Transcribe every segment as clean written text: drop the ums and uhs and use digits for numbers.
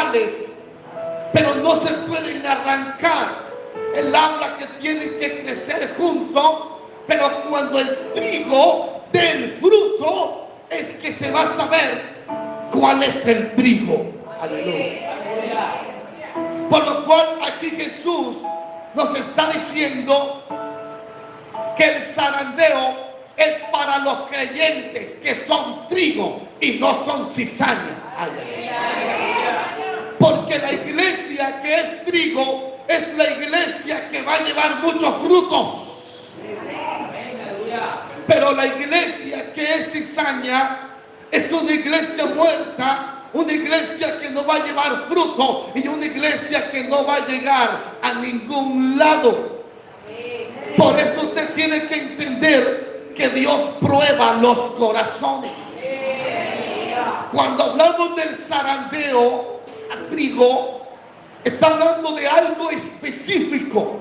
iguales, pero no se pueden arrancar. Él habla que tienen que crecer juntos, pero cuando el trigo dé el fruto, es que se va a saber cuál es el trigo. Aleluya. Por lo cual aquí Jesús nos está diciendo que el zarandeo es para los creyentes que son trigo y no son cizaña. Porque la iglesia que es trigo es la iglesia que va a llevar muchos frutos. Pero la iglesia que es cizaña es una iglesia muerta, una iglesia que no va a llevar fruto y una iglesia que no va a llegar a ningún lado. Por eso usted tiene que entender que Dios prueba los corazones. Cuando hablamos del zarandeo a trigo, está hablando de algo específico.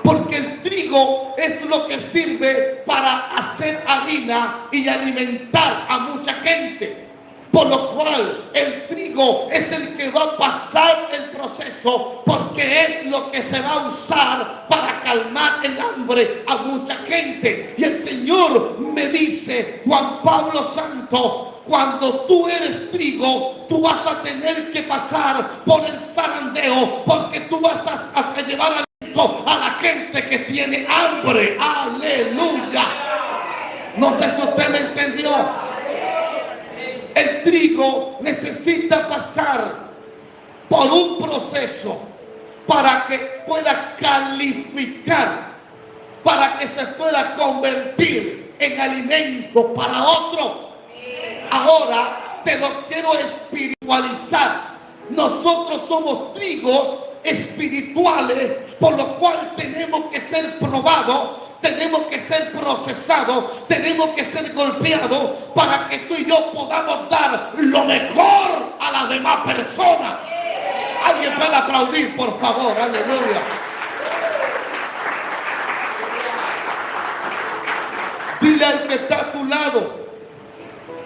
Porque el trigo es lo que sirve para hacer harina y alimentar a mucha gente. Por lo cual el trigo es el que va a pasar el proceso, porque es lo que se va a usar para calmar el hambre a mucha gente. Y el Señor me dice, Juan Pablo Santo, cuando tú eres trigo, tú vas a tener que pasar por el zarandeo, porque tú vas a llevar a la gente que tiene hambre. Aleluya. No sé si usted me entendió. El trigo necesita pasar por un proceso para que pueda calificar, para que se pueda convertir en alimento para otro. Ahora te lo quiero espiritualizar. Nosotros somos trigos espirituales, por lo cual tenemos que ser probados, tenemos que ser procesados, tenemos que ser golpeados para que tú y yo podamos dar lo mejor a las demás personas. Alguien puede aplaudir, por favor. Aleluya. Dile al que está a tu lado,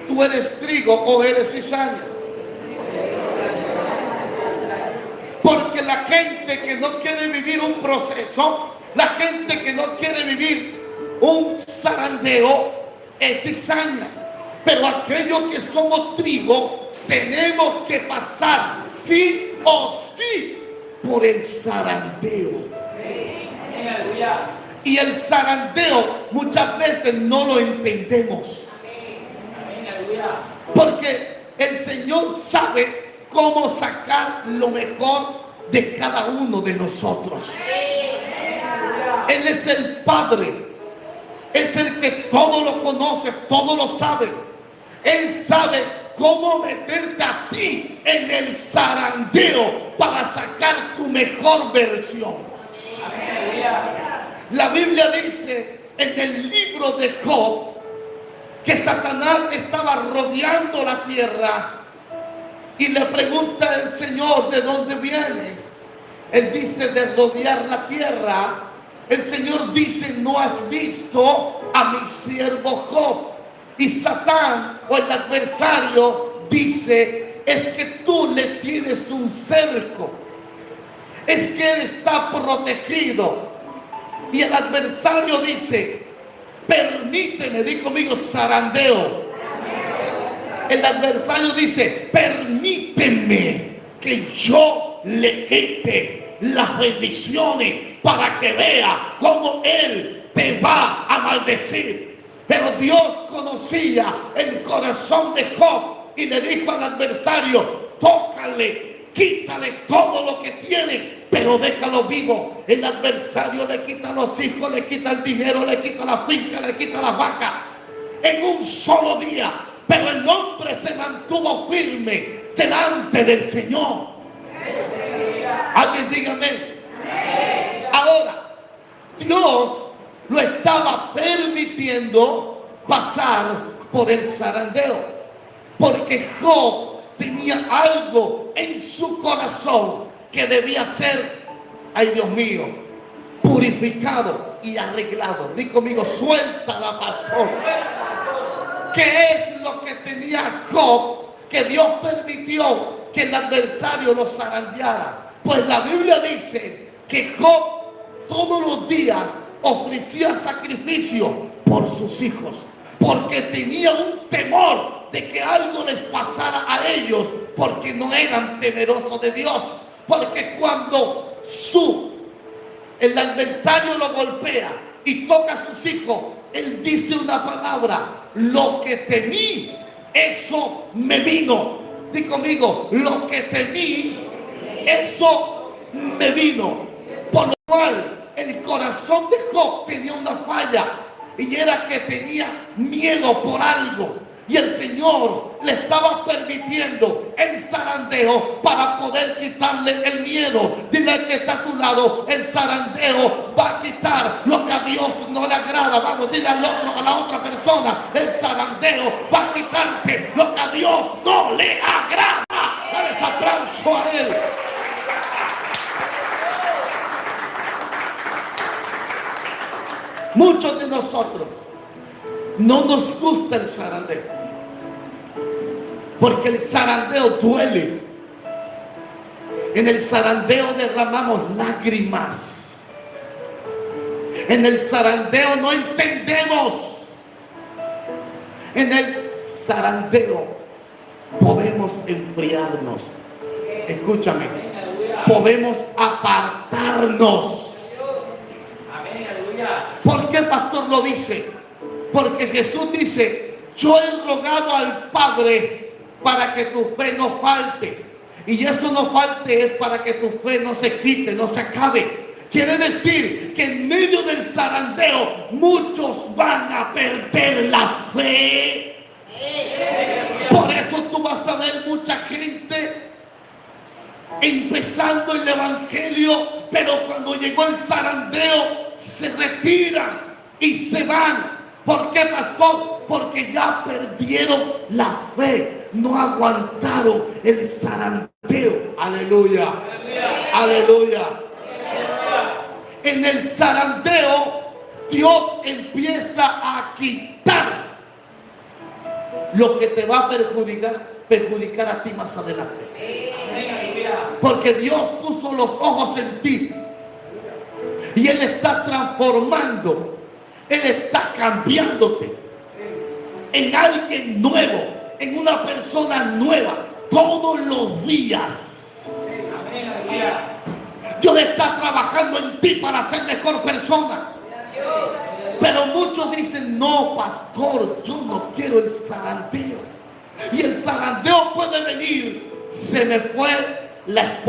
tú eres trigo o eres cizaña. Porque la gente que no quiere vivir un proceso, la gente que no quiere vivir un zarandeo, es cizaña. Pero aquellos que somos trigo, tenemos que pasar sí o sí por el zarandeo. Y el zarandeo muchas veces no lo entendemos. Porque el Señor sabe cómo sacar lo mejor de cada uno de nosotros. Él es el Padre, es el que todo lo conoce, todo lo sabe. Él sabe cómo meterte a ti en el zarandeo para sacar tu mejor versión. La Biblia dice en el libro de Job que Satanás estaba rodeando la tierra. Y le pregunta al Señor, ¿de dónde vienes? Él dice, de rodear la tierra. El Señor dice, ¿no has visto a mi siervo Job? Y Satán, o el adversario, dice, es que tú le tienes un cerco. Es que él está protegido. Y el adversario dice, permíteme, di conmigo, zarandeo. El adversario dice, permíteme que yo le quite las bendiciones para que vea cómo él te va a maldecir. Pero Dios conocía el corazón de Job y le dijo al adversario, tócale, quítale todo lo que tiene, pero déjalo vivo. El adversario le quita los hijos, le quita el dinero, le quita la finca, le quita las vacas en un solo día. Pero el hombre se mantuvo firme delante del Señor. Alguien dígame. Ahora, Dios lo estaba permitiendo pasar por el zarandeo, porque Job tenía algo en su corazón que debía ser, ay Dios mío, purificado y arreglado. Di conmigo, suéltala, pastor. ¿Qué es lo que tenía Job que Dios permitió que el adversario lo zarandeara. Pues la Biblia dice que Job todos los días ofrecía sacrificio por sus hijos, porque tenía un temor de que algo les pasara a ellos, porque no eran temerosos de Dios. Porque cuando el adversario lo golpea y toca a sus hijos, él dice una palabra: lo que temí, eso me vino. Di conmigo: lo que temí, eso me vino. Por lo cual el corazón de Job tenía una falla, y era que tenía miedo por algo, y el Señor le estaba permitiendo el zarandeo para poder quitarle el miedo. Dile al que está a tu lado: el zarandeo va a quitar lo que a Dios no le agrada. Vamos, dile al otro, a la otra persona: el zarandeo va a quitarte lo que a Dios no le agrada. Dale ese aplauso a Él. Muchos de nosotros no nos gusta el zarandeo, porque el zarandeo duele. En el zarandeo derramamos lágrimas. En el zarandeo no entendemos. En el zarandeo podemos enfriarnos. Escúchame, podemos apartarnos. ¿Por qué, pastor, lo dice? Porque Jesús dice: yo he rogado al Padre para que tu fe no falte. Y eso no falte es para que tu fe no se quite, no se acabe. Quiere decir que en medio del zarandeo muchos van a perder la fe. Por eso tú vas a ver mucha gente empezando el evangelio, pero cuando llegó el zarandeo se retiran y se van. ¿Por qué, pastor? Porque ya perdieron la fe, no aguantaron el zarandeo. Aleluya, aleluya. En el zarandeo Dios empieza a quitar lo que te va a perjudicar a ti más adelante. Porque Dios puso los ojos en ti, y Él está transformando, Él está cambiándote en alguien nuevo, en una persona nueva, todos los días. Dios está trabajando en ti para ser mejor persona. Pero muchos dicen: no, pastor, yo no quiero el zarandeo. Y el zarandeo puede venir: se me fue la esposa.